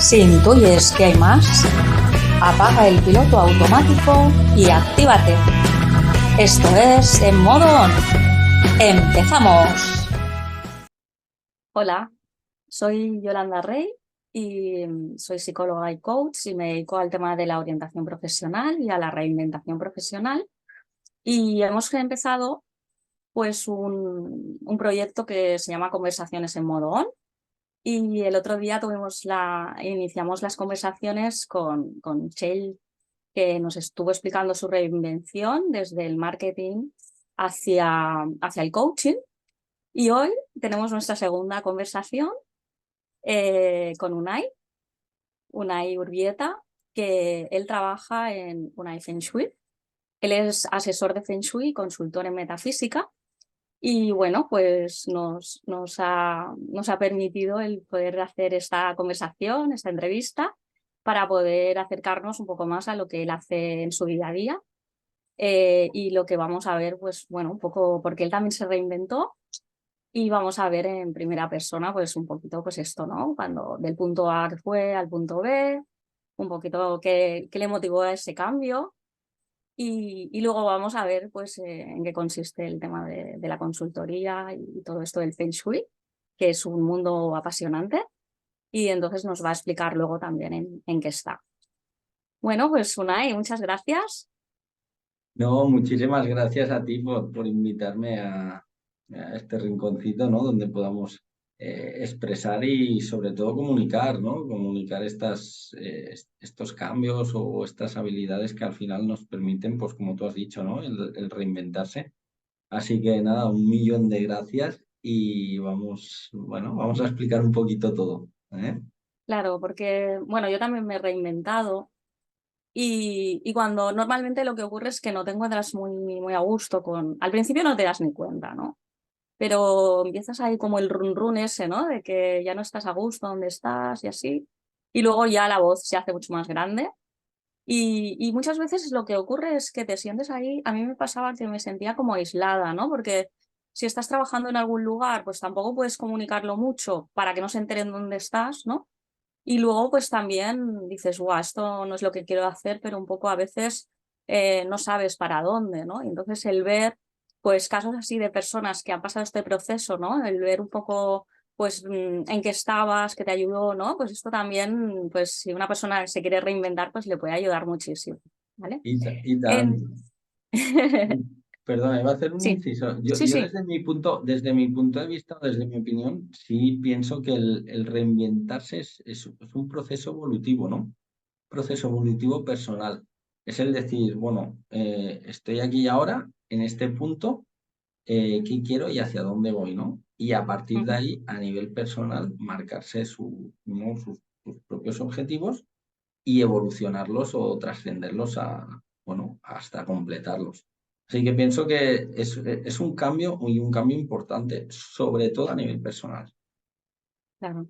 Si intuyes que hay más, apaga el piloto automático y actívate. Esto es En Modo On. ¡Empezamos! Hola, soy Yolanda Rey y soy psicóloga y coach y me dedico al tema de la orientación profesional y a la reinventación profesional. Y hemos empezado pues un proyecto que se llama Conversaciones en Modo On. Y el otro día iniciamos las conversaciones con Shell, que nos estuvo explicando su reinvención desde el marketing hacia el coaching. Y hoy tenemos nuestra segunda conversación con Unai Urbieta, que él trabaja en Unai Feng Shui. Él es asesor de Feng Shui y consultor en metafísica. Y bueno, pues nos ha permitido el poder hacer esta conversación, esta entrevista, para poder acercarnos un poco más a lo que él hace en su día a día y lo que vamos a ver, pues bueno, un poco porque él también se reinventó y vamos a ver en primera persona, pues un poquito, pues esto, ¿no? Cuando del punto A que fue al punto B, un poquito qué le motivó a ese cambio. Y luego vamos a ver pues, en qué consiste el tema de la consultoría y todo esto del Feng Shui, que es un mundo apasionante, y entonces nos va a explicar luego también en qué está. Bueno, pues Unai, muchas gracias. No, muchísimas gracias a ti por invitarme a este rinconcito, ¿no? Donde podamos expresar y sobre todo comunicar, ¿no? Comunicar estos cambios o estas habilidades que al final nos permiten, pues como tú has dicho, ¿no? El reinventarse. Así que nada, un millón de gracias y vamos a explicar un poquito todo, ¿eh? Claro, porque bueno, yo también me he reinventado y cuando normalmente lo que ocurre es que no te encuentras muy a gusto al principio no te das ni cuenta, ¿no? Pero empiezas ahí como el run run ese, ¿no? De que ya no estás a gusto donde estás y así. Y luego ya la voz se hace mucho más grande. Y muchas veces lo que ocurre es que te sientes ahí, a mí me pasaba que me sentía como aislada, ¿no? Porque si estás trabajando en algún lugar, pues tampoco puedes comunicarlo mucho para que no se enteren dónde estás, ¿no? Y luego pues también dices, guau, esto no es lo que quiero hacer, pero un poco a veces no sabes para dónde, ¿no? Y entonces el ver pues casos así de personas que han pasado este proceso, ¿no? El ver un poco pues en qué estabas, qué te ayudó, ¿no? Pues esto también, pues si una persona se quiere reinventar, pues le puede ayudar muchísimo, ¿vale? Y En... tan. Perdona, iba a hacer un Sí, inciso. Yo, sí, yo sí. desde mi punto de vista, desde mi opinión, sí pienso que el reinventarse es un proceso evolutivo, ¿no? Proceso evolutivo personal. Es el decir, bueno, estoy aquí y ahora, en este punto, qué quiero y hacia dónde voy, ¿no? Y a partir de Ujú. ahí, a nivel personal, marcarse ¿no? sus propios objetivos y evolucionarlos o trascenderlos bueno, hasta completarlos. Así que pienso que es un cambio y un cambio importante, sobre todo a nivel personal. Claro.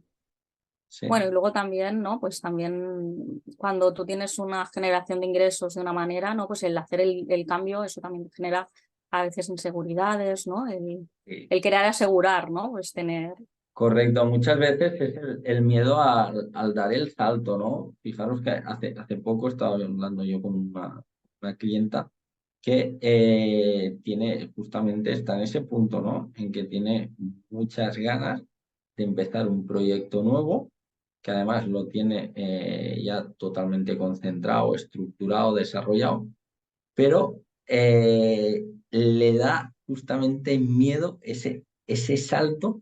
Sí, Bueno, y luego también, ¿no? Pues también cuando tú tienes una generación de ingresos de una manera, ¿no? Pues el hacer el cambio, eso también genera a veces inseguridades, ¿no? sí. El querer asegurar, ¿no? Pues tener. Correcto. Muchas veces es el miedo al dar el salto, ¿no? Fijaros que hace poco estaba hablando yo con una clienta que justamente está en ese punto, ¿no? En que tiene muchas ganas de empezar un proyecto nuevo, que además lo tiene ya totalmente concentrado, estructurado, desarrollado, pero le da justamente miedo ese salto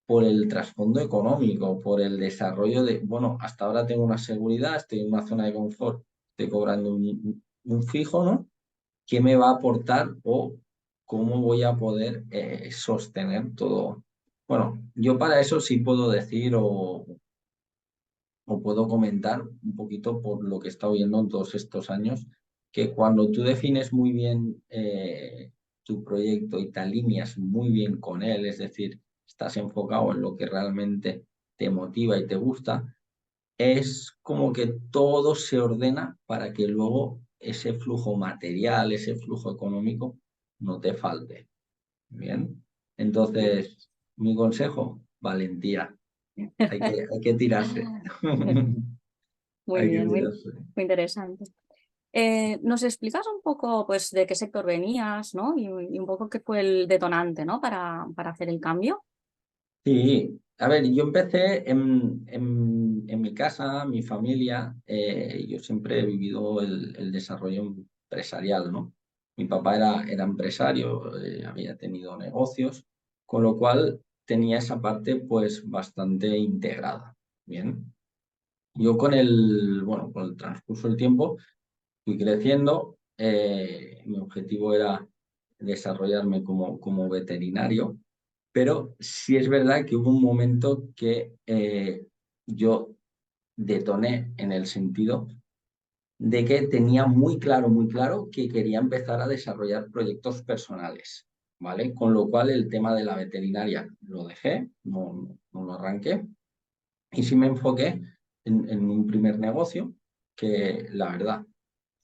por el trasfondo económico, por el desarrollo de, bueno, hasta ahora tengo una seguridad, estoy en una zona de confort, estoy cobrando un fijo, ¿no? ¿Qué me va a aportar o cómo voy a poder sostener todo? Bueno, yo para eso sí puedo decir o puedo comentar un poquito por lo que he estado viendo en todos estos años, que cuando tú defines muy bien tu proyecto y te alineas muy bien con él, es decir, estás enfocado en lo que realmente te motiva y te gusta, es como que todo se ordena para que luego ese flujo material, ese flujo económico no te falte. Bien. Entonces, mi consejo, valentía. Hay que tirarse. Muy Hay que bien, ser muy, así. muy interesante. ¿Nos explicas un poco pues, de qué sector venías, ¿no? Y un poco qué fue el detonante, ¿no? Para hacer el cambio. Sí, a ver, yo empecé en mi casa, mi familia, yo siempre he vivido el desarrollo empresarial, ¿no? Mi papá era empresario, había tenido negocios, con lo cual tenía esa parte pues bastante integrada. Bien, yo bueno, con el transcurso del tiempo fui creciendo, mi objetivo era desarrollarme como veterinario, pero sí es verdad que hubo un momento que yo detoné en el sentido de que tenía muy claro que quería empezar a desarrollar proyectos personales, ¿vale? Con lo cual el tema de la veterinaria lo dejé, no lo arranqué, y sí me enfoqué en un primer negocio que la verdad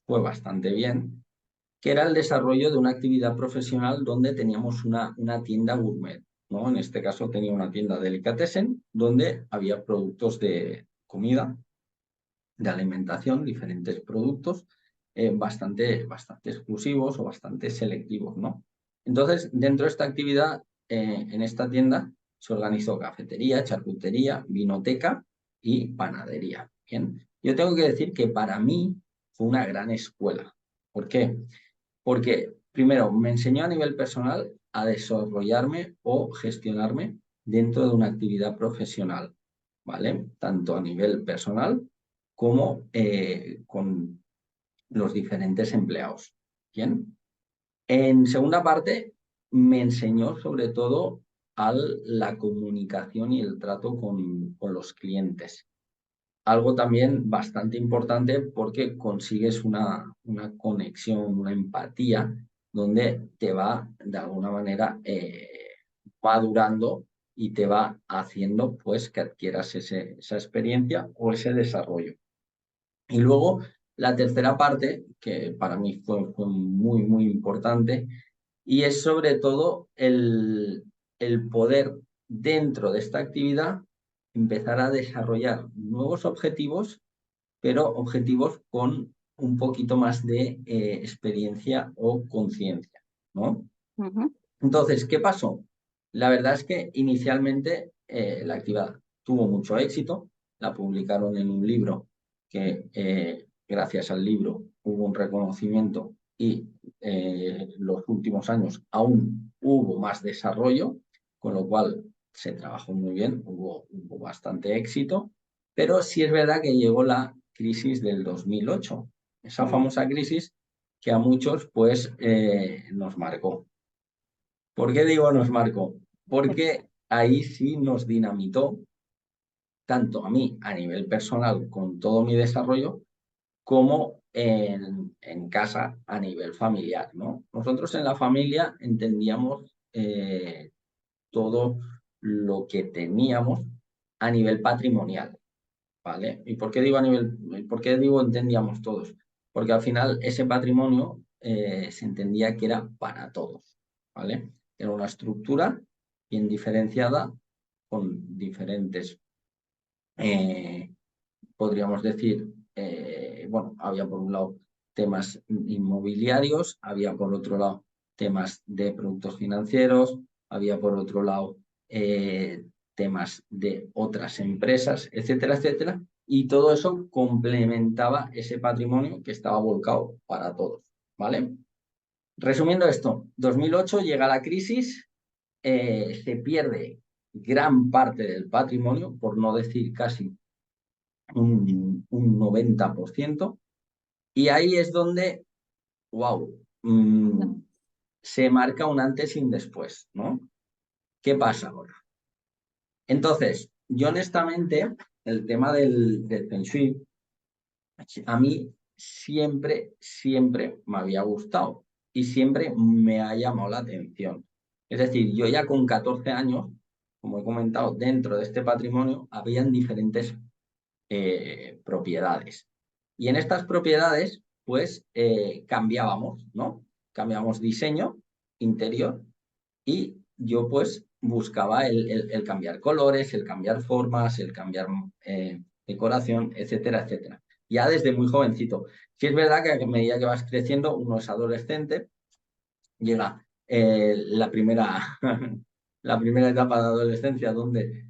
fue bastante bien, que era el desarrollo de una actividad profesional donde teníamos una tienda gourmet, ¿no? En este caso tenía una tienda delicatessen donde había productos de comida, de alimentación, diferentes productos, bastante exclusivos o bastante selectivos, ¿no? Entonces, dentro de esta actividad, en esta tienda se organizó cafetería, charcutería, vinoteca y panadería. Bien, yo tengo que decir que para mí fue una gran escuela. ¿Por qué? Porque primero me enseñó a nivel personal a desarrollarme o gestionarme dentro de una actividad profesional, ¿vale? Tanto a nivel personal como con los diferentes empleados. Bien. En segunda parte, me enseñó sobre todo a la comunicación y el trato con los clientes. Algo también bastante importante porque consigues una conexión, una empatía, donde te va de alguna manera madurando y te va haciendo pues que adquieras esa experiencia o ese desarrollo. Y luego la tercera parte, que para mí fue muy importante, y es sobre todo el poder dentro de esta actividad empezar a desarrollar nuevos objetivos, pero objetivos con un poquito más de experiencia o conciencia, ¿no? Ujú. Entonces, ¿qué pasó? La verdad es que inicialmente la actividad tuvo mucho éxito, la publicaron en un libro que gracias al libro hubo un reconocimiento y los últimos años aún hubo más desarrollo, con lo cual se trabajó muy bien, hubo bastante éxito, pero sí es verdad que llegó la crisis del 2008, esa Mm. famosa crisis que a muchos pues nos marcó. ¿Por qué digo nos marcó? Porque ahí sí nos dinamitó, tanto a mí a nivel personal con todo mi desarrollo, como en casa a nivel familiar, ¿no? Nosotros en la familia entendíamos todo lo que teníamos a nivel patrimonial, ¿vale? ¿Y por qué digo por qué digo entendíamos todos? Porque al final ese patrimonio se entendía que era para todos, ¿vale? Era una estructura bien diferenciada con diferentes, eh, podríamos decir, bueno, había por un lado temas inmobiliarios, había por otro lado temas de productos financieros, había por otro lado temas de otras empresas, etcétera, etcétera, y todo eso complementaba ese patrimonio que estaba volcado para todos, ¿vale? Resumiendo esto, 2008 llega la crisis, se pierde gran parte del patrimonio, por no decir casi un 90%, y ahí es donde, wow, se marca un antes y un después, ¿no? ¿Qué pasa ahora? Entonces, yo honestamente, el tema del Feng Shui, a mí siempre me había gustado y siempre me ha llamado la atención. Es decir, yo ya con 14 años, como he comentado, dentro de este patrimonio habían diferentes propiedades. Y en estas propiedades, pues cambiábamos, ¿no? Cambiábamos diseño interior y yo pues buscaba el cambiar colores, el cambiar formas, el cambiar decoración, etcétera, etcétera. ya desde muy jovencito. Sí es verdad que a medida que vas creciendo, uno es adolescente, llega la primera, la primera etapa de adolescencia donde,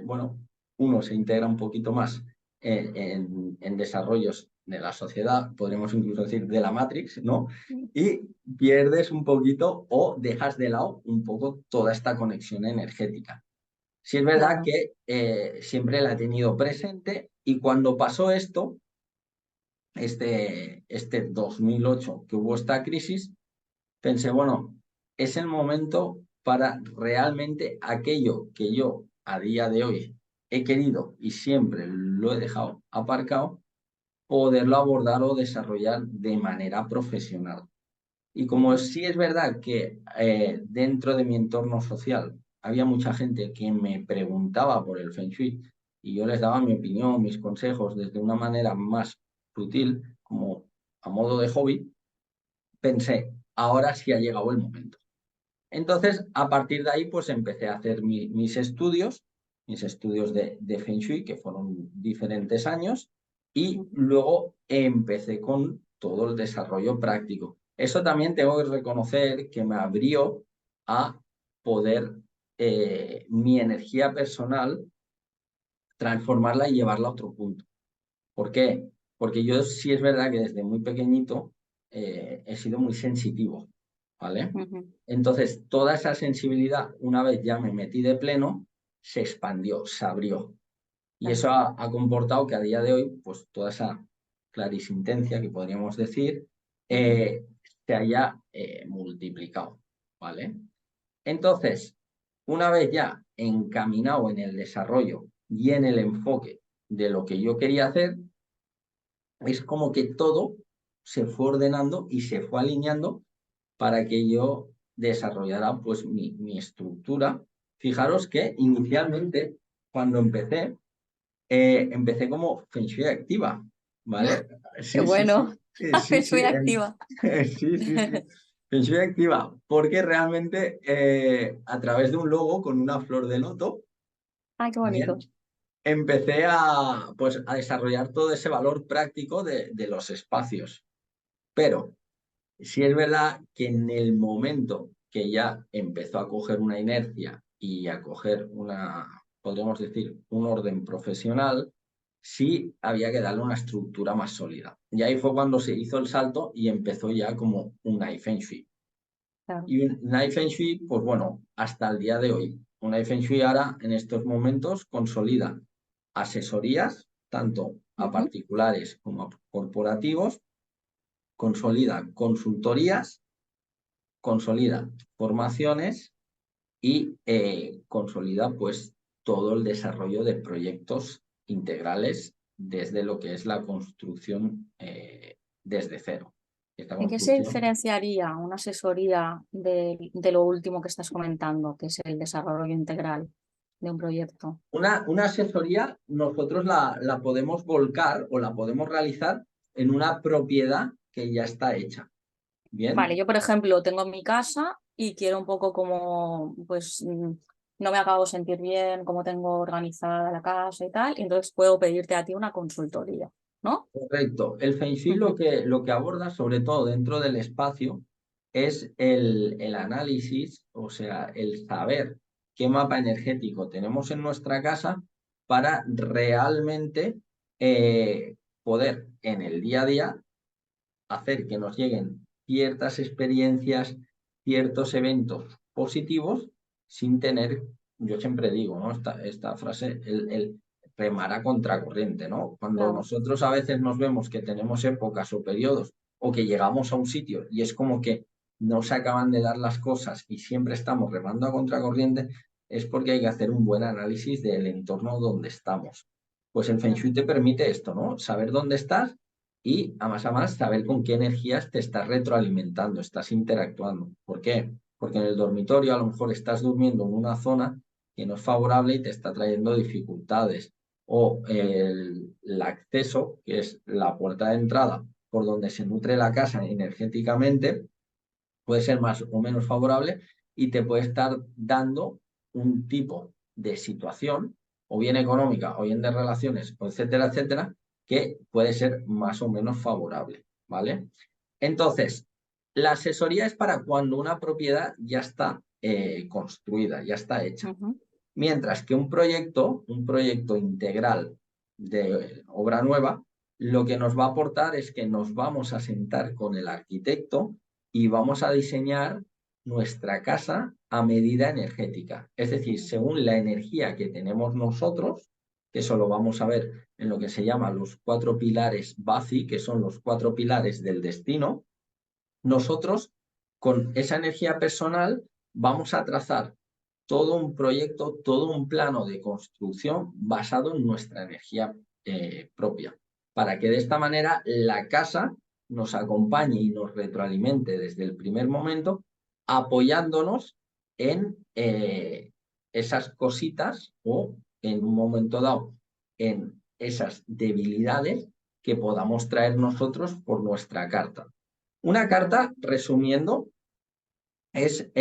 bueno, uno se integra un poquito más en desarrollos de la sociedad, podríamos incluso decir de la Matrix, ¿no? Y pierdes un poquito o dejas de lado un poco toda esta conexión energética. Sí es verdad Claro, que siempre la he tenido presente y cuando pasó esto, este 2008 que hubo esta crisis, pensé, bueno, es el momento para realmente aquello que yo a día de hoy he querido y siempre lo he dejado aparcado, poderlo abordar o desarrollar de manera profesional. Y como ujú, sí es verdad que dentro de mi entorno social había mucha gente que me preguntaba por el Feng Shui y yo les daba mi opinión, mis consejos desde una manera más sutil, como a modo de hobby, pensé, ahora sí ha llegado el momento. Entonces, a partir de ahí, pues empecé a hacer mis estudios de Feng Shui, que fueron diferentes años, y ujú. luego empecé con todo el desarrollo práctico. Eso también tengo que reconocer que me abrió a poder mi energía personal transformarla y llevarla a otro punto. ¿Por qué? Porque yo sí es verdad que desde muy pequeñito he sido muy sensitivo, ¿vale? Ujú, Entonces, toda esa sensibilidad, una vez ya me metí de pleno, se expandió, se abrió. Y claro. eso ha comportado que a día de hoy, pues toda esa clarisintencia que podríamos decir, Ujú. se haya multiplicado, ¿vale? Entonces, una vez ya encaminado en el desarrollo y en el enfoque de lo que yo quería hacer, es como que todo se fue ordenando y se fue alineando para que yo desarrollara pues mi estructura. Fijaros que inicialmente, cuando empecé como Feng Shui activa, ¿vale? Qué Sí, sí, bueno. sí, sí, sí, Soy activa. sí, sí, sí. Feng Shui activa, porque realmente a través de un logo con una flor de loto, Ay, qué bonito. bien, empecé pues, a desarrollar todo ese valor práctico de los espacios. Pero sí es verdad que en el momento que ya empezó a coger una inercia y a coger podríamos decir, un orden profesional, sí había que darle una estructura más sólida. Y ahí fue cuando se hizo el salto y empezó ya como un Feng Shui. Claro. Y un Feng Shui, pues bueno, hasta el día de hoy. Un Feng Shui ahora, en estos momentos, consolida asesorías, tanto a Ujú. particulares como a corporativos, consolida consultorías, consolida formaciones y consolida pues todo el desarrollo de proyectos integrales desde lo que es la construcción desde cero. Esta ¿En qué se construcción. diferenciaría una asesoría de lo último que estás comentando, que es el desarrollo integral de un proyecto? Una asesoría nosotros la podemos volcar o la podemos realizar en una propiedad que ya está hecha. Vale, Bien, yo por ejemplo tengo mi casa y quiero un poco como, pues no me acabo de sentir bien, cómo tengo organizada la casa y tal, y entonces puedo pedirte a ti una consultoría, ¿no? correcto. El Feng Shui Ujú. lo que aborda, sobre todo dentro del espacio, es el análisis, o sea, el saber qué mapa energético tenemos en nuestra casa para realmente poder en el día a día hacer que nos lleguen ciertas experiencias, ciertos eventos positivos sin tener, yo siempre digo, ¿no? Esta frase, el remar a contracorriente, ¿no? Cuando Claro. nosotros a veces nos vemos que tenemos épocas o periodos o que llegamos a un sitio y es como que no se acaban de dar las cosas y siempre estamos remando a contracorriente, es porque hay que hacer un buen análisis del entorno donde estamos. Pues el Feng Claro. Shui te permite esto, ¿no? Saber dónde estás y a más saber con qué energías te estás retroalimentando, estás interactuando. ¿Por qué? Porque en el dormitorio a lo mejor estás durmiendo en una zona que no es favorable y te está trayendo dificultades. O el acceso, que es la puerta de entrada por donde se nutre la casa energéticamente, puede ser más o menos favorable y te puede estar dando un tipo de situación, o bien económica, o bien de relaciones, o etcétera, etcétera, que puede ser más o menos favorable, ¿vale? Entonces, la asesoría es para cuando una propiedad ya está construida, ya está hecha. Mientras que un proyecto integral de obra nueva, lo que nos va a aportar es que nos vamos a sentar con el arquitecto y vamos a diseñar nuestra casa a medida energética. Es decir, según la energía que tenemos nosotros, que eso lo vamos a ver en lo que se llama los 4 pilares BACI, que son los 4 pilares del destino, nosotros con esa energía personal vamos a trazar todo un proyecto, todo un plano de construcción basado en nuestra energía propia, para que de esta manera la casa nos acompañe y nos retroalimente desde el primer momento, apoyándonos en esas cositas o en un momento dado en esas debilidades que podamos traer nosotros por nuestra carta. Una carta, resumiendo, es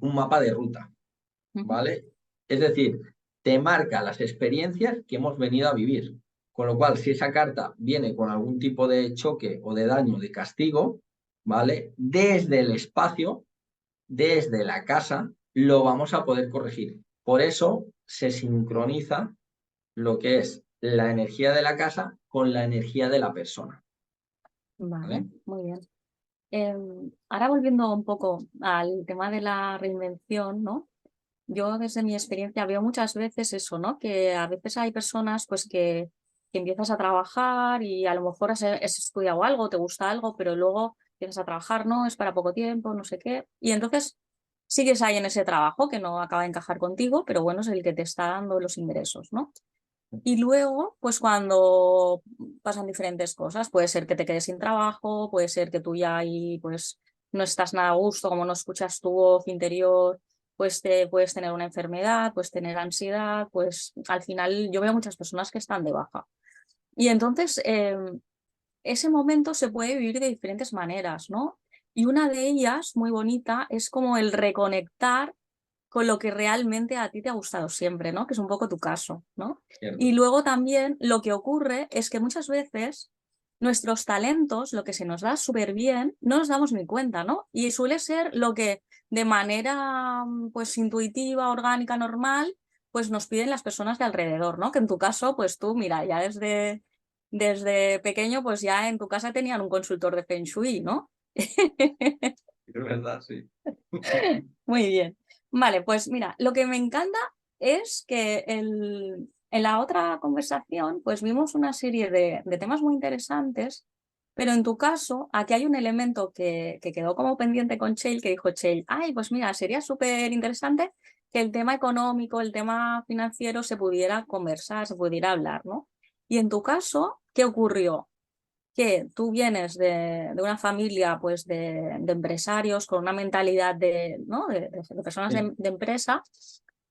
un mapa de ruta, ¿vale? Es decir, te marca las experiencias que hemos venido a vivir. Con lo cual, si esa carta viene con algún tipo de choque o de daño, de castigo, ¿vale? Desde el espacio, desde la casa, lo vamos a poder corregir. Por eso se sincroniza lo que es la energía de la casa con la energía de la persona. Vale, ¿Vale? muy bien. Ahora volviendo un poco al tema de la reinvención, ¿no? Yo desde mi experiencia veo muchas veces eso, ¿no? Que a veces hay personas pues que empiezas a trabajar y a lo mejor has estudiado algo, te gusta algo, pero luego empiezas a trabajar, no, es para poco tiempo, no sé qué. Y entonces sigues ahí en ese trabajo que no acaba de encajar contigo, pero bueno, es el que te está dando los ingresos, ¿no? Y luego, pues cuando pasan diferentes cosas, puede ser que te quedes sin trabajo, puede ser que tú ya ahí pues no estás nada a gusto, como no escuchas tu voz interior, pues te puedes tener una enfermedad, puedes tener ansiedad, pues al final yo veo muchas personas que están de baja. Y entonces ese momento se puede vivir de diferentes maneras, ¿no? Y una de ellas, muy bonita, es como el reconectar con lo que realmente a ti te ha gustado siempre, ¿no? Que es un poco tu caso, ¿no? Y Cierto. luego también lo que ocurre es que muchas veces nuestros talentos, lo que se nos da súper bien, no nos damos ni cuenta, ¿no? Y suele ser lo que de manera pues intuitiva, orgánica, normal, pues nos piden las personas de alrededor, ¿no? Que en tu caso, pues tú, mira, ya desde pequeño, pues ya en tu casa tenían un consultor de Feng Shui, ¿no? Es verdad, sí. Muy bien. Vale, pues mira, lo que me encanta es que en la otra conversación pues vimos una serie de temas muy interesantes, pero en tu caso aquí hay un elemento que quedó como pendiente con Cheil, que dijo Cheil, ay, pues mira, sería súper interesante que el tema económico, el tema financiero se pudiera conversar, se pudiera hablar, ¿no? Y en tu caso, ¿qué ocurrió? Que tú vienes de una familia pues de empresarios con una mentalidad ¿no? de personas Sí. de empresa,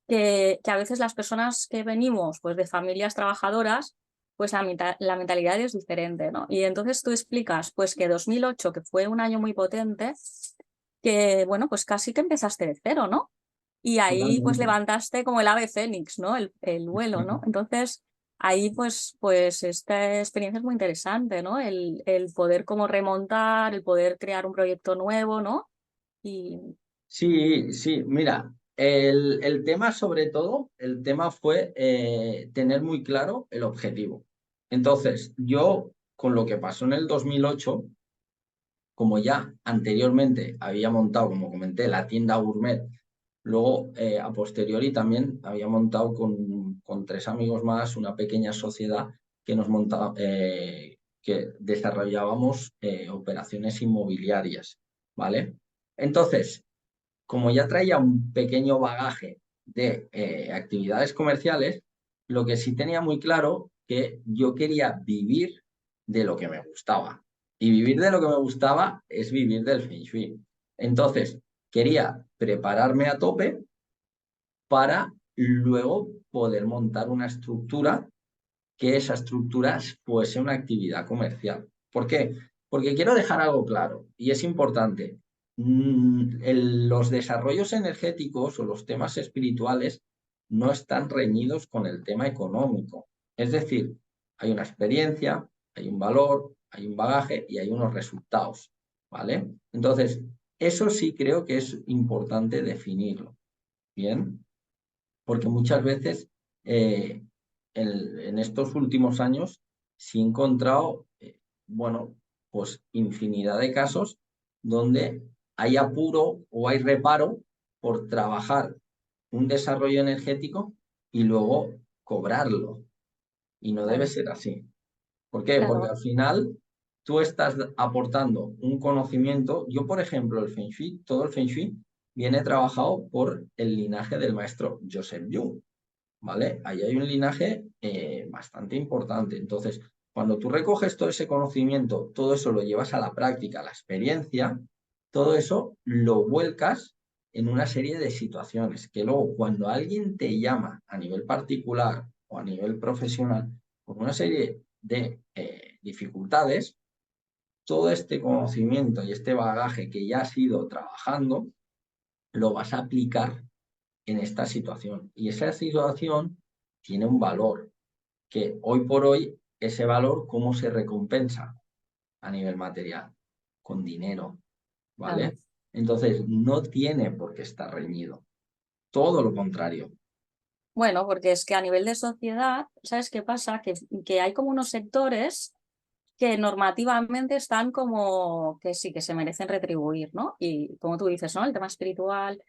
que a veces las personas que venimos pues de familias trabajadoras, pues la mentalidad es diferente, ¿no? Y entonces tú explicas pues que 2008, que fue un año muy potente, que bueno, pues casi que empezaste de cero, ¿no? Y ahí pues Totalmente. levantaste como el ave fénix, ¿no? El vuelo, ¿no? Entonces ahí pues esta experiencia es muy interesante, ¿no? El poder como remontar, el poder crear un proyecto nuevo, ¿no? Y Sí, sí, mira, el tema sobre todo, el tema fue tener muy claro el objetivo. Entonces, yo con lo que pasó en el 2008, como ya anteriormente había montado, como comenté, la tienda Gourmet, luego a posteriori también había montado con 3 amigos más una pequeña sociedad que nos montaba, que desarrollábamos operaciones inmobiliarias, ¿vale? Entonces, como ya traía un pequeño bagaje de actividades comerciales, lo que sí tenía muy claro que yo quería vivir de lo que me gustaba. Y vivir de lo que me gustaba es vivir del Feng Shui. Entonces, quería prepararme a tope para luego poder montar una estructura, que esa estructura fuese una actividad comercial. ¿Por qué? Porque quiero dejar algo claro y es importante. Los desarrollos energéticos o los temas espirituales no están reñidos con el tema económico. Es decir, Hay una experiencia, hay un valor, hay un bagaje y hay unos resultados, ¿vale? Entonces, eso sí creo que es importante definirlo, ¿bien? Porque muchas veces en estos últimos años sí he encontrado, bueno, pues infinidad de casos donde hay apuro o hay reparo por trabajar un desarrollo energético y luego cobrarlo. Y no debe Claro, ser así. ¿Por qué? Porque claro, al final tú estás aportando un conocimiento. Yo, por ejemplo, el Feng Shui, todo el Feng Shui viene trabajado por el linaje del maestro Joseph Jung, ¿vale? Ahí hay un linaje bastante importante. Entonces, cuando tú recoges todo ese conocimiento, todo eso lo llevas a la práctica, a la experiencia, todo eso lo vuelcas en una serie de situaciones que luego cuando alguien te llama a nivel particular o a nivel profesional con una serie de dificultades, todo este conocimiento y este bagaje que ya has ido trabajando, lo vas a aplicar en esta situación. Y esa situación tiene un valor, que hoy por hoy ese valor, ¿cómo se recompensa a nivel material? Con dinero, claro. ¿vale? Entonces, no tiene por qué estar reñido. Todo lo contrario. Bueno, porque es que a nivel de sociedad, ¿sabes qué pasa? Que hay como unos sectores que normativamente están como que sí, que se merecen retribuir, ¿no? Y como tú dices, ¿no? El tema espiritual,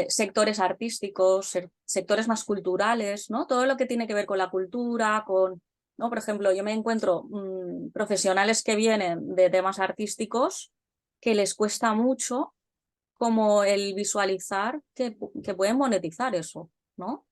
sectores artísticos, sectores más culturales, ¿no? Todo lo que tiene que ver con la cultura, con, ¿no? Por ejemplo, yo me encuentro profesionales que vienen de temas artísticos que les cuesta mucho como el visualizar que pueden monetizar eso, ¿no?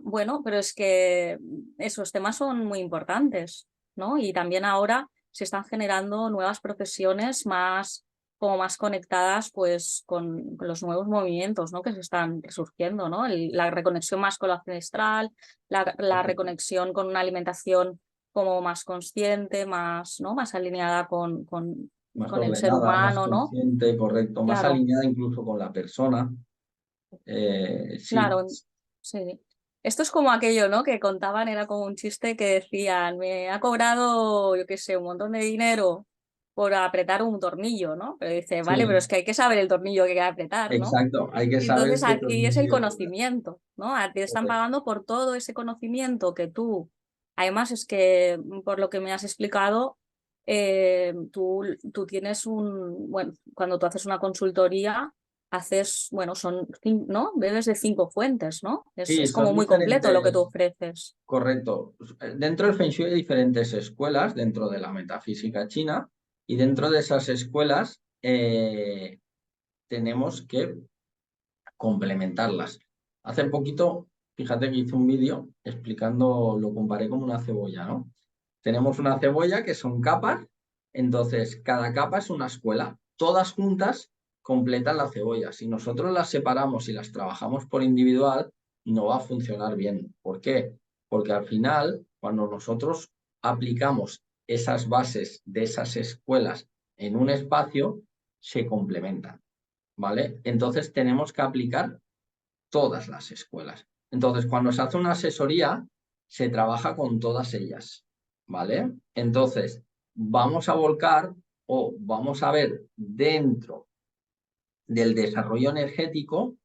Bueno, pero es que esos temas son muy importantes, ¿no? Y también ahora se están generando nuevas profesiones más, como más conectadas pues con los nuevos movimientos, ¿no? Que se están surgiendo, ¿no? La reconexión más con lo ancestral, la reconexión con una alimentación como más consciente, más, ¿no? Más alineada Más con el ser ordenada, más humano, ¿no? consciente, correcto, más Claro. alineada incluso con la persona. Sí, Claro, sí. Esto es como aquello, ¿no? Que contaban, era como un chiste que decían, me ha cobrado, yo qué sé, un montón de dinero por apretar un tornillo, ¿no? Pero dice, vale, pero es sí, que hay que saber el tornillo que hay que apretar, ¿no? exacto. Hay que Y saber entonces qué aquí es el tornillo. conocimiento, ¿no? A ti te están Correcto. pagando por todo ese conocimiento que tú, además es que por lo que me has explicado, tú tienes bueno, cuando tú haces una consultoría haces, bueno, ¿no? Bebes de 5 fuentes, ¿no? Sí, Es como son muy completo lo que tú diferentes. ofreces. Correcto. Dentro del Feng Shui hay diferentes escuelas dentro de la metafísica china y dentro de esas escuelas tenemos que complementarlas. Hace poquito, fíjate que hice un vídeo explicando, lo comparé como una cebolla, ¿no? Tenemos una cebolla que son capas, entonces cada capa es una escuela. Todas juntas completan la cebolla. Si nosotros las separamos y las trabajamos por individual, no va a funcionar bien. ¿Por qué? Porque al final, cuando nosotros aplicamos esas bases de esas escuelas en un espacio, se complementan, ¿vale? Entonces tenemos que aplicar todas las escuelas. Entonces, cuando se hace una asesoría, se trabaja con todas ellas, ¿vale? Entonces, vamos a volcar o vamos a ver dentro del desarrollo energético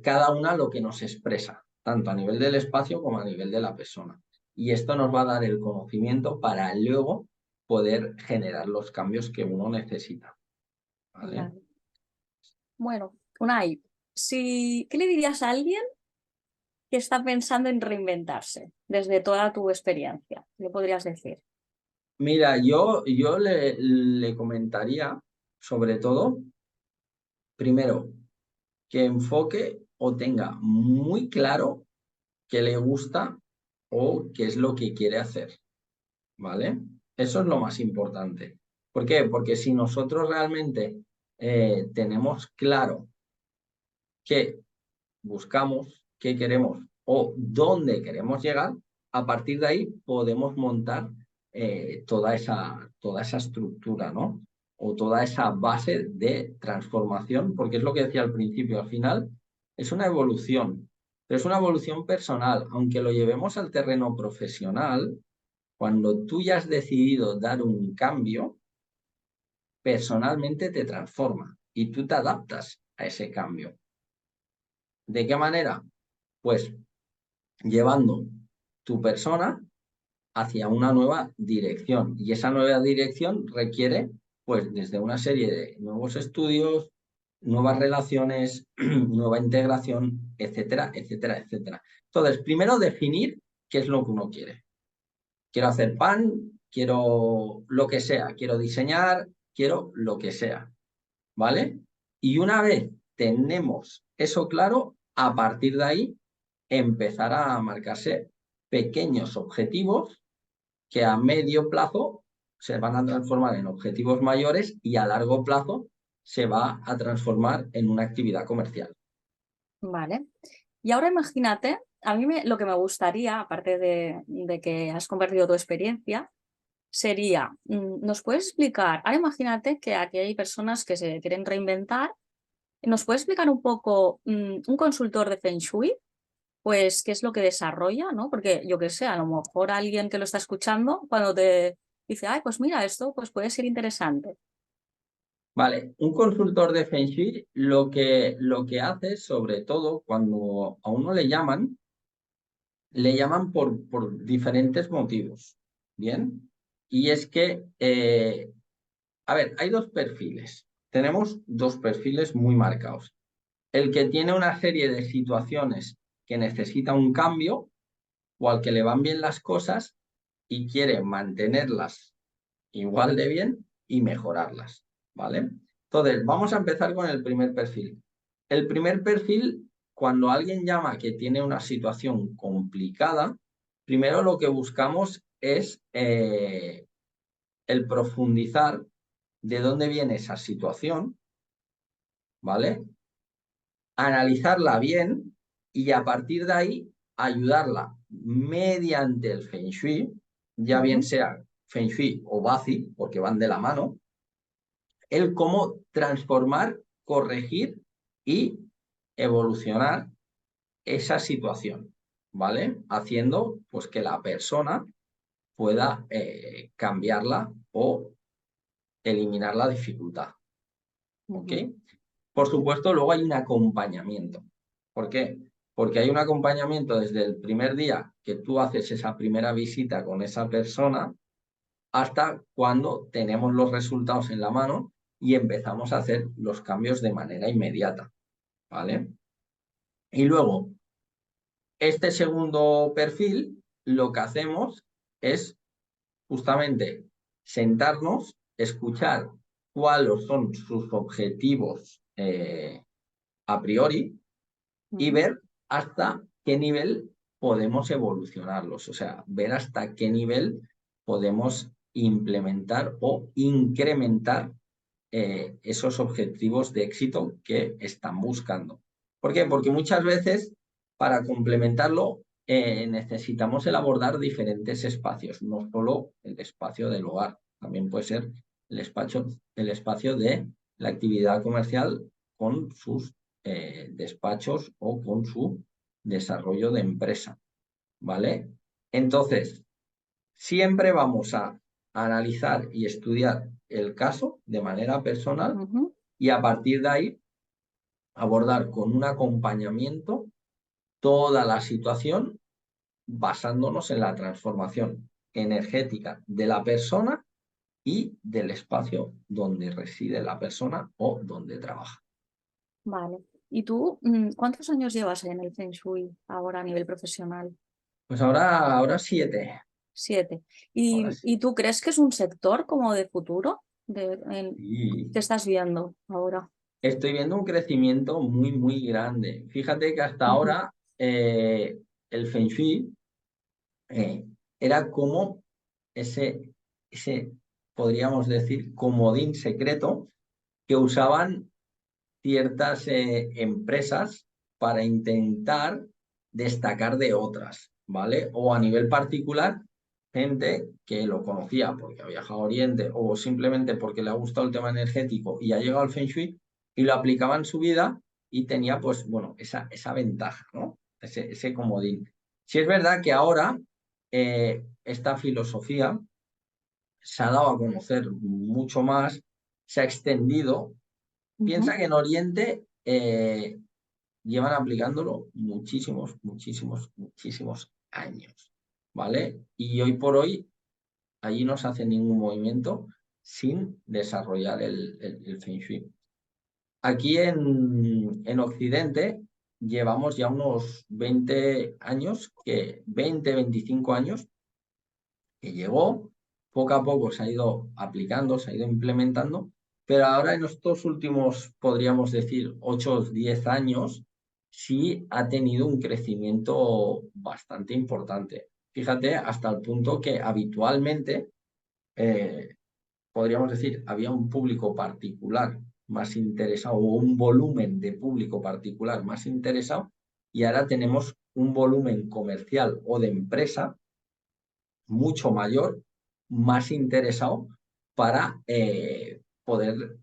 cada una lo que nos expresa, tanto a nivel del espacio como a nivel de la persona. Y esto nos va a dar el conocimiento para luego poder generar los cambios que uno necesita, ¿vale? Vale. Bueno, Unai, ¿qué le dirías a alguien que está pensando en reinventarse desde toda tu experiencia? ¿Qué podrías decir? Mira, yo le comentaría, sobre todo, primero, que enfoque o tenga muy claro qué le gusta o qué es lo que quiere hacer, ¿vale? Eso es lo más importante. ¿Por qué? Porque si nosotros realmente tenemos claro qué buscamos, qué queremos o dónde queremos llegar, a partir de ahí podemos montar toda esa estructura, ¿no? O toda esa base de transformación, porque es lo que decía al principio, al final es una evolución. Pero es una evolución personal. Aunque lo llevemos al terreno profesional, cuando tú ya has decidido dar un cambio, personalmente te transforma y tú te adaptas a ese cambio. ¿De qué manera? Pues llevando tu persona hacia una nueva dirección. Y esa nueva dirección requiere, pues, desde una serie de nuevos estudios, nuevas relaciones, nueva integración, etcétera, etcétera, etcétera. Entonces, primero definir qué es lo que uno quiere. Quiero hacer pan, quiero lo que sea, quiero diseñar, quiero lo que sea, ¿vale? Y una vez tenemos eso claro, a partir de ahí empezar a marcarse pequeños objetivos que a medio plazo se van a transformar en objetivos mayores y a largo plazo se va a transformar en una actividad comercial. Vale. Y ahora imagínate, a mí lo que me gustaría, aparte de que has compartido tu experiencia, sería, ¿nos puedes explicar? Ahora imagínate que aquí hay personas que se quieren reinventar. ¿Nos puedes explicar un poco un consultor de Feng Shui? Pues qué es lo que desarrolla, ¿no? Porque yo qué sé, a lo mejor alguien que lo está escuchando, cuando te dice, ay, pues mira, esto pues puede ser interesante. Vale, un consultor de Feng Shui lo que hace, sobre todo cuando a uno le llaman por diferentes motivos, ¿bien? Y es que, a ver, hay dos perfiles. Tenemos dos perfiles muy marcados. El que tiene una serie de situaciones que necesita un cambio o al que le van bien las cosas y quiere mantenerlas igual de bien y mejorarlas, ¿vale? Entonces, vamos a empezar con el primer perfil. El primer perfil, cuando alguien llama que tiene una situación complicada, primero lo que buscamos es el profundizar de dónde viene esa situación, ¿vale? Analizarla bien y a partir de ahí ayudarla mediante el Feng Shui, ya bien Ujú. sea Feng Shui o Bazi, porque van de la mano, el cómo transformar, corregir y evolucionar esa situación, ¿vale? Haciendo pues que la persona pueda cambiarla o eliminar la dificultad, ¿ok? Ujú. Por supuesto, luego hay un acompañamiento. ¿Por qué? Porque hay un acompañamiento desde el primer día que tú haces esa primera visita con esa persona hasta cuando tenemos los resultados en la mano y empezamos a hacer los cambios de manera inmediata, ¿vale? Y luego, este segundo perfil, lo que hacemos es justamente sentarnos, escuchar cuáles son sus objetivos a priori y Ujú. ver hasta qué nivel podemos evolucionarlos, o sea, ver hasta qué nivel podemos implementar o incrementar esos objetivos de éxito que están buscando. ¿Por qué? Porque muchas veces para complementarlo necesitamos el abordar diferentes espacios, no solo el espacio del hogar, también puede ser el espacio de la actividad comercial con sus despachos o con su desarrollo de empresa, ¿vale? Entonces, siempre vamos a analizar y estudiar el caso de manera personal Ujú. y a partir de ahí abordar con un acompañamiento toda la situación basándonos en la transformación energética de la persona y del espacio donde reside la persona o donde trabaja. Vale. ¿Y tú, cuántos años llevas en el Feng Shui ahora a nivel profesional? Pues ahora 7. 7. Ahora ¿Y sí. tú crees que es un sector como de futuro? Y ¿Qué estás viendo ahora? estoy viendo un crecimiento muy, muy grande. Fíjate que hasta Ujú. ahora el Feng Shui eh, era como ese, podríamos decir, comodín secreto que usaban ciertas empresas para intentar destacar de otras, ¿vale? O a nivel particular, gente que lo conocía porque ha viajado a Oriente o simplemente porque le ha gustado el tema energético y ha llegado al Feng Shui y lo aplicaba en su vida y tenía, pues, bueno, esa ventaja, ¿no? ese comodín. Si es verdad que ahora esta filosofía se ha dado a conocer mucho más, se ha extendido. Ujú. Piensa que en Oriente llevan aplicándolo muchísimos, muchísimos, muchísimos años, ¿vale? Y hoy por hoy allí no se hace ningún movimiento sin desarrollar el Feng Shui. Aquí en Occidente llevamos ya unos 20 años, 25 años, que llegó, poco a poco se ha ido aplicando, se ha ido implementando, pero ahora en estos últimos, podríamos decir, 8 o 10 años, sí ha tenido un crecimiento bastante importante. Fíjate, hasta el punto que habitualmente, eh, podríamos decir, había un público particular más interesado o un volumen de público particular más interesado y ahora tenemos un volumen comercial o de empresa mucho mayor, más interesado para poder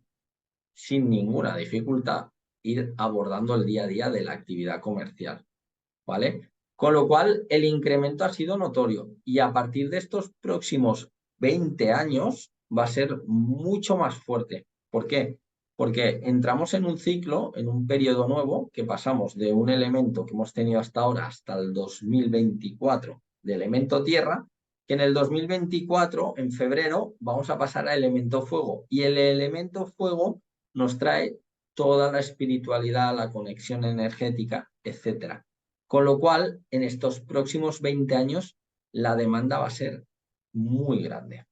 sin ninguna dificultad ir abordando el día a día de la actividad comercial, ¿vale? Con lo cual el incremento ha sido notorio y a partir de estos próximos 20 años va a ser mucho más fuerte. ¿Por qué? Porque entramos en un ciclo, en un periodo nuevo, que pasamos de un elemento que hemos tenido hasta ahora, hasta el 2024, de elemento tierra, que en el 2024, en febrero, vamos a pasar a elemento fuego. Y el elemento fuego nos trae toda la espiritualidad, la conexión energética, etcétera. Con lo cual, en estos próximos 20 años, la demanda va a ser muy grande.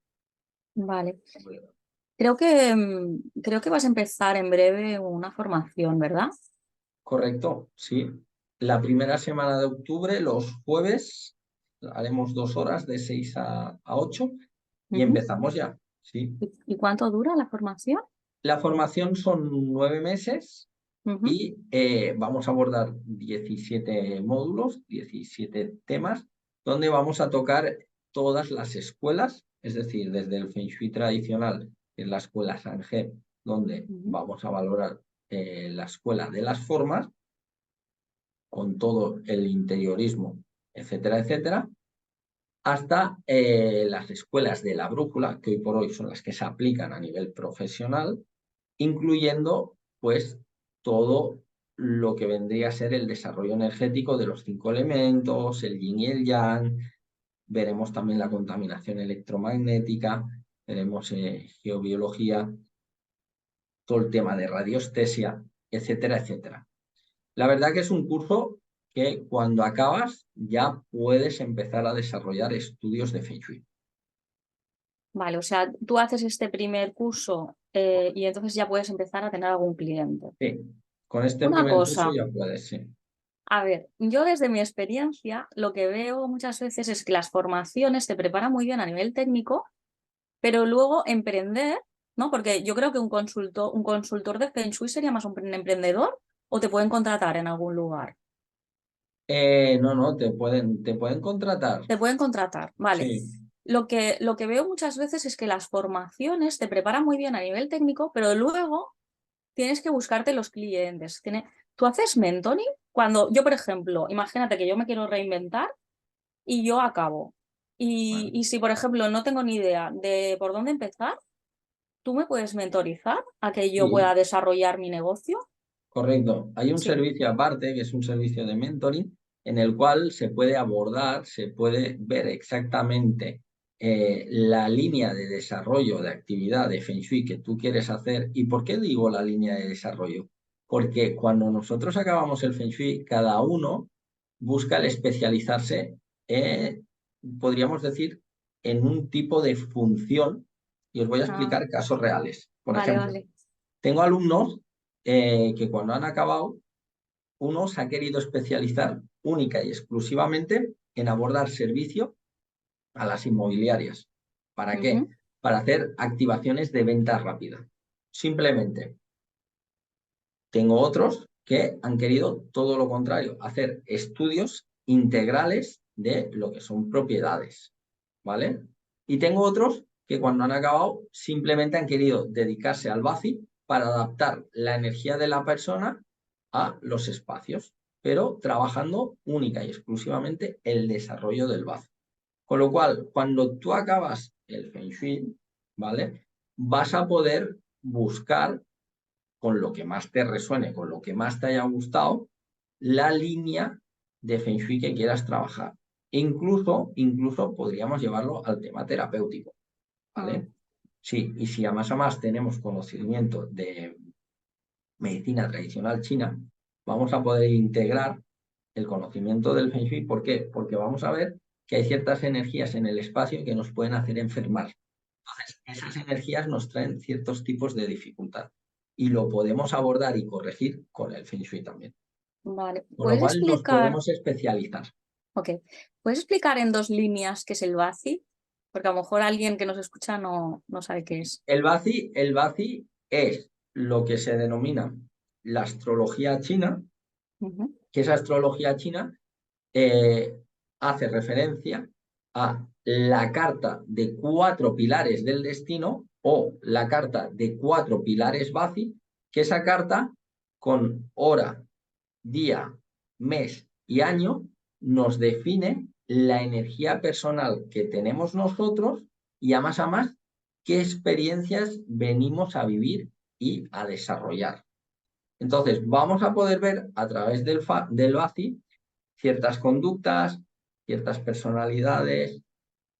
Vale. Creo que vas a empezar en breve una formación, ¿verdad? Correcto, sí. La primera semana de octubre, los jueves, haremos 2 horas de 6 a 8 y Ujú. empezamos ya, sí. ¿Y cuánto dura la formación? La formación son 9 meses Ujú. y vamos a abordar 17 módulos, 17 temas, donde vamos a tocar todas las escuelas, es decir, desde el Feng Shui tradicional, que es la escuela Sange, donde Ujú. vamos a valorar la escuela de las formas, con todo el interiorismo, etcétera, etcétera, hasta las escuelas de la brújula, que hoy por hoy son las que se aplican a nivel profesional, incluyendo pues todo lo que vendría a ser el desarrollo energético de los 5 elementos, el yin y el yang, veremos también la contaminación electromagnética, veremos geobiología, todo el tema de radiestesia, etcétera, etcétera. La verdad que es un curso que cuando acabas ya puedes empezar a desarrollar estudios de Feng Shui. Vale, o sea, tú haces este primer curso y entonces ya puedes empezar a tener algún cliente. Sí, con este Una primer curso cosa, ya puedes, sí. a ver, yo desde mi experiencia lo que veo muchas veces es que las formaciones te preparan muy bien a nivel técnico, pero luego emprender, ¿no? Porque yo creo que un consultor de Feng Shui sería más un emprendedor o te pueden contratar en algún lugar. No, no, te pueden contratar. Te pueden contratar, vale. Sí, Lo que veo muchas veces es que las formaciones te preparan muy bien a nivel técnico, pero luego tienes que buscarte los clientes. ¿Tú haces mentoring? Cuando yo, por ejemplo, imagínate que yo me quiero reinventar y yo acabo. Y, bueno, y si, por ejemplo, no tengo ni idea de por dónde empezar, ¿tú me puedes mentorizar a que yo sí, pueda desarrollar mi negocio? correcto. Hay un Sí. servicio aparte, que es un servicio de mentoring, en el cual se puede abordar, se puede ver exactamente la línea de desarrollo de actividad de Feng Shui que tú quieres hacer. ¿Y por qué digo la línea de desarrollo? Porque cuando nosotros acabamos el Feng Shui, cada uno busca el especializarse, eh, podríamos decir, en un tipo de función. Y os voy a Ah, explicar casos reales. Por vale, ejemplo, vale. tengo alumnos que cuando han acabado, uno se ha querido especializar única y exclusivamente en abordar servicio a las inmobiliarias. ¿Para qué? Ujú. Para hacer activaciones de venta rápida. Simplemente. Tengo otros que han querido todo lo contrario, hacer estudios integrales de lo que son propiedades, ¿vale? Y tengo otros que cuando han acabado simplemente han querido dedicarse al BACI para adaptar la energía de la persona a los espacios. pero trabajando única y exclusivamente el desarrollo del bazo. Con lo cual, cuando tú acabas el Feng Shui, ¿vale? Vas a poder buscar con lo que más te resuene, con lo que más te haya gustado, la línea de Feng Shui que quieras trabajar. Incluso podríamos llevarlo al tema terapéutico, Mm. ¿vale? Sí, y si a más tenemos conocimiento de medicina tradicional china, vamos a poder integrar el conocimiento del Feng Shui. ¿Por qué? Porque vamos a ver que hay ciertas energías en el espacio que nos pueden hacer enfermar. Entonces, esas energías nos traen ciertos tipos de dificultad y lo podemos abordar y corregir con el Feng Shui también. Vale, Con lo cual nos podemos especializar. ¿puedes explicar en 2 líneas qué es el Bazi? Porque a lo mejor alguien que nos escucha no sabe qué es. El Bazi es lo que se denomina la astrología china, Ujú, que esa astrología china eh, hace referencia a la carta de 4 pilares del destino o la carta de 4 pilares Bazi, que esa carta con hora, día, mes y año nos define la energía personal que tenemos nosotros y a más qué experiencias venimos a vivir y a desarrollar. Entonces, vamos a poder ver a través del Bazi ciertas conductas, ciertas personalidades,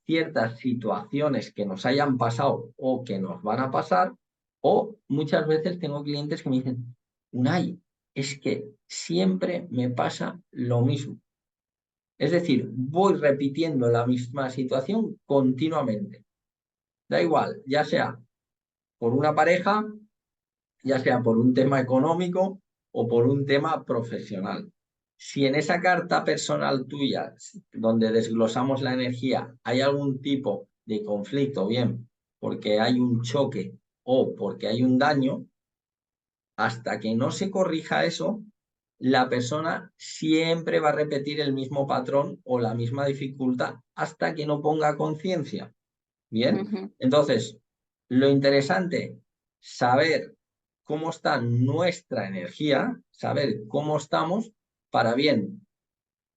ciertas situaciones que nos hayan pasado o que nos van a pasar, o muchas veces tengo clientes que me dicen, Unai, es que siempre me pasa lo mismo. Es decir, voy repitiendo la misma situación continuamente. Da igual, ya sea por una pareja, ya sea por un tema económico o por un tema profesional. Si en esa carta personal tuya, donde desglosamos la energía, hay algún tipo de conflicto, bien, porque hay un choque o porque hay un daño, hasta que no se corrija eso, la persona siempre va a repetir el mismo patrón o la misma dificultad hasta que no ponga conciencia. Bien, ujú. entonces, lo interesante, saber cómo está nuestra energía, saber cómo estamos para bien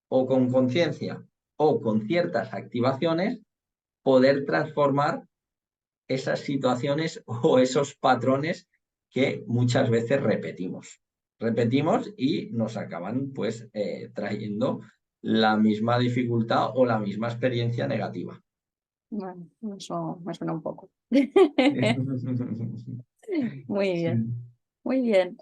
o con conciencia o con ciertas activaciones, poder transformar esas situaciones o esos patrones que muchas veces repetimos. Repetimos y nos acaban pues trayendo la misma dificultad o la misma experiencia negativa. Bueno, eso me suena un poco. Muy Sí. bien, muy bien.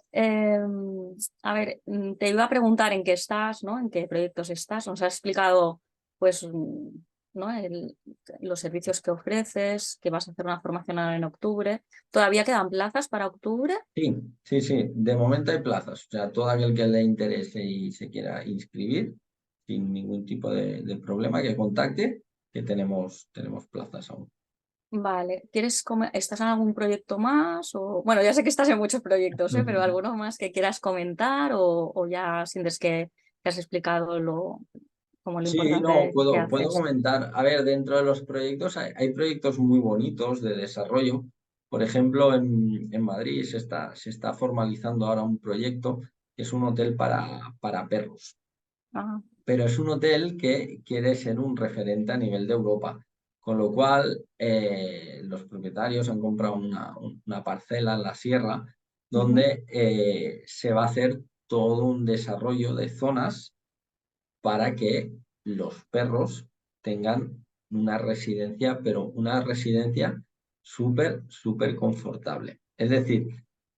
A ver, te iba a preguntar en qué estás, ¿no? En qué proyectos estás. Nos has explicado, pues, ¿no? Los servicios que ofreces, que vas a hacer una formación ahora en octubre. ¿Todavía quedan plazas para octubre? Sí. De momento hay plazas. O sea, todo aquel que le interese y se quiera inscribir, sin ningún tipo de problema, que contacte, que tenemos plazas aún. Vale, ¿estás en algún proyecto más? O, bueno, ya sé que estás en muchos proyectos, ¿eh? Pero ¿alguno más que quieras comentar o ya sientes que has explicado como lo Sí, no, importante que puedo haces? comentar. A ver, dentro de los proyectos hay proyectos muy bonitos de desarrollo. Por ejemplo, en Madrid se está formalizando ahora un proyecto que es un hotel para perros. Ah, Pero es un hotel que quiere ser un referente a nivel de Europa. Con lo cual, los propietarios han comprado una parcela en la sierra ujú, donde se va a hacer todo un desarrollo de zonas para que los perros tengan una residencia, pero una residencia súper confortable. Es decir,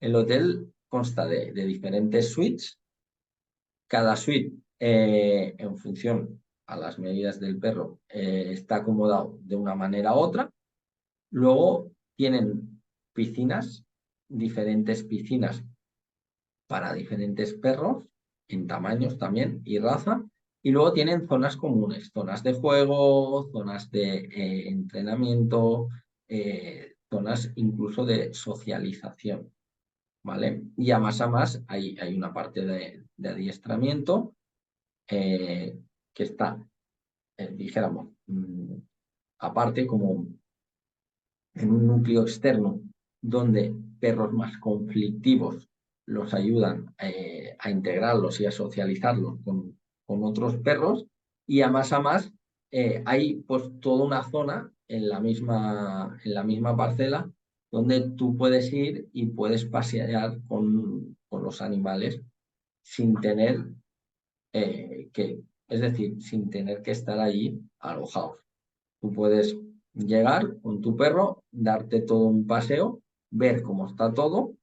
el hotel consta de diferentes suites. Cada suite, en función a las medidas del perro, está acomodado de una manera u otra. Luego tienen piscinas, diferentes piscinas para diferentes perros, en tamaños también y raza. Y luego tienen zonas comunes, zonas de juego, zonas de entrenamiento, zonas incluso de socialización. ¿Vale? Y a más hay una parte de adiestramiento eh, que está, dijéramos, aparte como en un núcleo externo donde perros más conflictivos los ayudan a integrarlos y a socializarlos con otros perros y a más hay pues toda una zona en la misma parcela donde tú puedes ir y puedes pasear con los animales sin tener es decir, sin tener que estar allí alojados. Tú puedes llegar con tu perro, darte todo un paseo, ver cómo está todo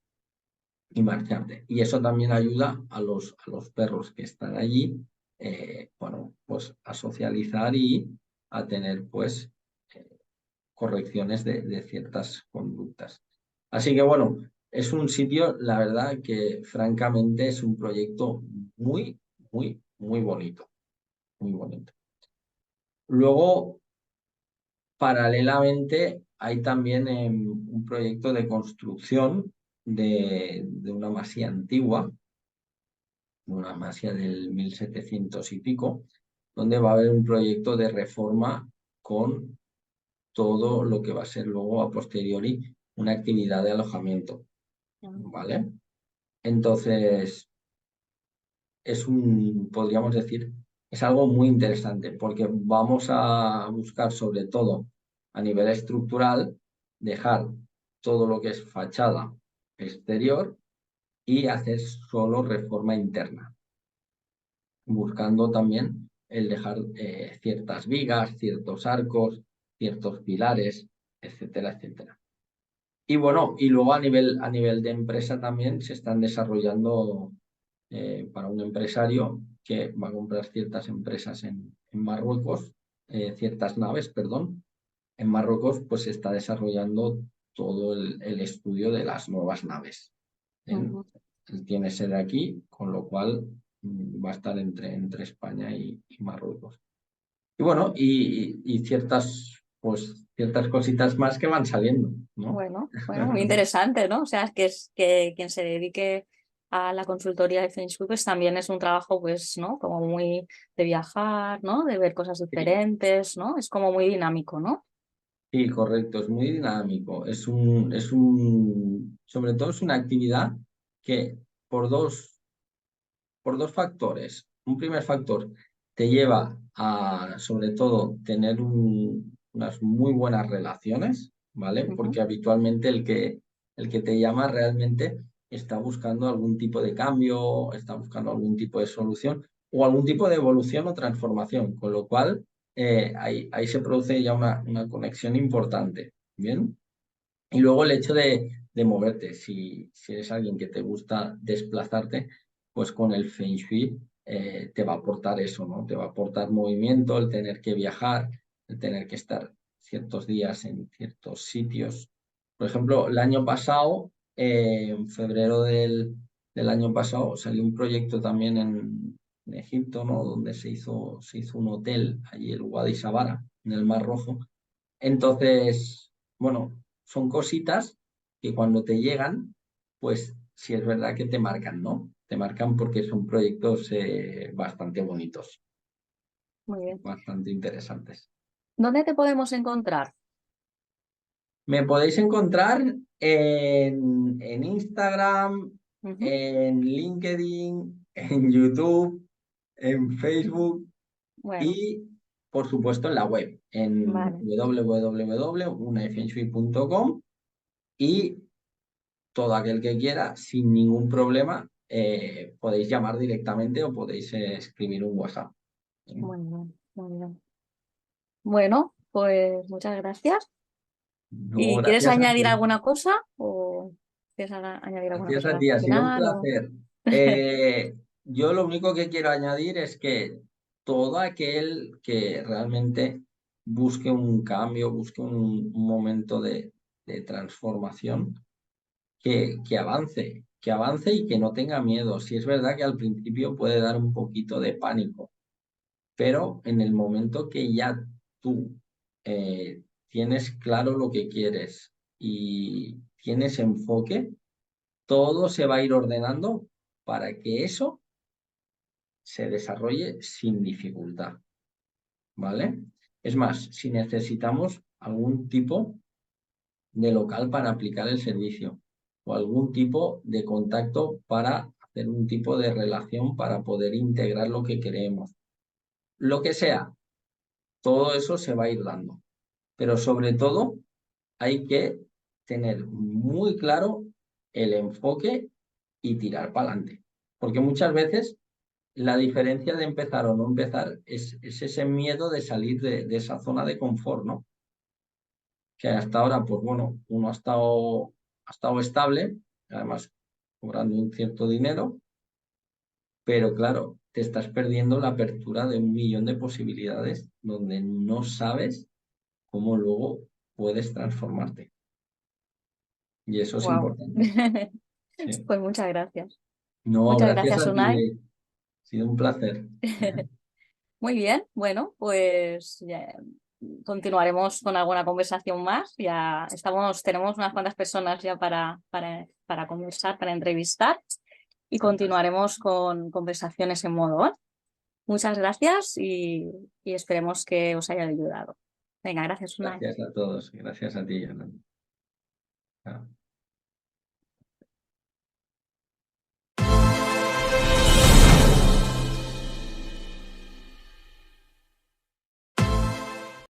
y marcharte. Y eso también ayuda a los perros que están allí, bueno, pues a socializar y a tener pues correcciones de ciertas conductas. Así que bueno, es un sitio, la verdad que francamente es un proyecto muy, muy, muy bonito, muy bonito. Luego, paralelamente, hay también un proyecto de construcción de una masía antigua, una masía del 1700 y pico, donde va a haber un proyecto de reforma con todo lo que va a ser luego a posteriori una actividad de alojamiento, ¿vale? Entonces, podríamos decir, es algo muy interesante porque vamos a buscar sobre todo a nivel estructural dejar todo lo que es fachada exterior y hacer solo reforma interna, buscando también el dejar ciertas vigas, ciertos arcos, ciertos pilares, etcétera, etcétera. Y bueno, y luego a nivel de empresa también se están desarrollando para un empresario que va a comprar ciertas empresas en Marruecos, ciertas naves, perdón. En Marruecos pues se está desarrollando todo el estudio de las nuevas naves. ¿Bien? Ujú. Él tiene sede aquí, con lo cual va a estar entre España y Marruecos. Y bueno, y ciertas, pues, ciertas cositas más que van saliendo, ¿no? Bueno, muy interesante, ¿no? O sea, es que quien se dedique a la consultoría de Feng Shui, pues también es un trabajo, pues, ¿no? Como muy de viajar, ¿no? De ver cosas Sí, diferentes, ¿no? Es como muy dinámico, ¿no? sí, correcto, es muy dinámico. Sobre todo es una actividad que por por dos factores. Un primer factor te lleva a, sobre todo, tener unas muy buenas relaciones, ¿vale? Ujú. Porque habitualmente el que te llama realmente está buscando algún tipo de cambio, está buscando algún tipo de solución o algún tipo de evolución o transformación, con lo cual ahí se produce ya una conexión importante, ¿bien? Y luego el hecho de moverte, si eres alguien que te gusta desplazarte, pues con el Feng Shui te va a aportar eso, ¿no? Te va a aportar movimiento, el tener que viajar, el tener que estar ciertos días en ciertos sitios. Por ejemplo, el año pasado, en febrero del año pasado, salió un proyecto también en Egipto, ¿no? Donde se hizo un hotel allí, el Wadi Sabara, en el Mar Rojo. Entonces, bueno, son cositas que cuando te llegan, pues sí es verdad que te marcan, ¿no? Te marcan porque son proyectos bastante bonitos, Muy bien. bastante interesantes. ¿Dónde te podemos encontrar? Me podéis encontrar en Instagram, Ujú. en LinkedIn, en YouTube, en Facebook Bueno, y, por supuesto, en la web, en vale. www.unafengshui.com y todo aquel que quiera, sin ningún problema, podéis llamar directamente o podéis escribir un WhatsApp. Muy bien, muy bien. Bueno, pues muchas gracias. No, ¿Y quieres gracias a añadir ti. alguna cosa o quieres añadir alguna Gracias cosa a al ti, ha sido un final? O... placer. Yo lo único que quiero añadir es que todo aquel que realmente busque un cambio, busque un momento de transformación, que avance y que no tenga miedo. Si es verdad que al principio puede dar un poquito de pánico, pero en el momento que ya tú tienes claro lo que quieres y tienes enfoque, todo se va a ir ordenando para que eso se desarrolle sin dificultad, ¿vale? Es más, si necesitamos algún tipo de local para aplicar el servicio, o algún tipo de contacto para hacer un tipo de relación para poder integrar lo que queremos. Lo que sea, todo eso se va a ir dando. Pero sobre todo hay que tener muy claro el enfoque y tirar para adelante. Porque muchas veces la diferencia de empezar o no empezar es ese miedo de salir de esa zona de confort, ¿no? Que hasta ahora, pues bueno, uno ha estado estable, además cobrando un cierto dinero, pero claro, te estás perdiendo la apertura de un millón de posibilidades donde no sabes cómo luego puedes transformarte. Y eso es Wow. importante. ¿Sí? Pues muchas gracias. No, Muchas gracias gracias, a ti, Unai. ha sido un placer. Muy bien, bueno, pues ya continuaremos con alguna conversación más. Ya tenemos unas cuantas personas ya para conversar, para entrevistar y Fantástico. continuaremos con conversaciones en modo on. Muchas gracias y esperemos que os haya ayudado. Venga, gracias, Unai. Gracias a todos. Gracias a ti, Yolanda. Chao.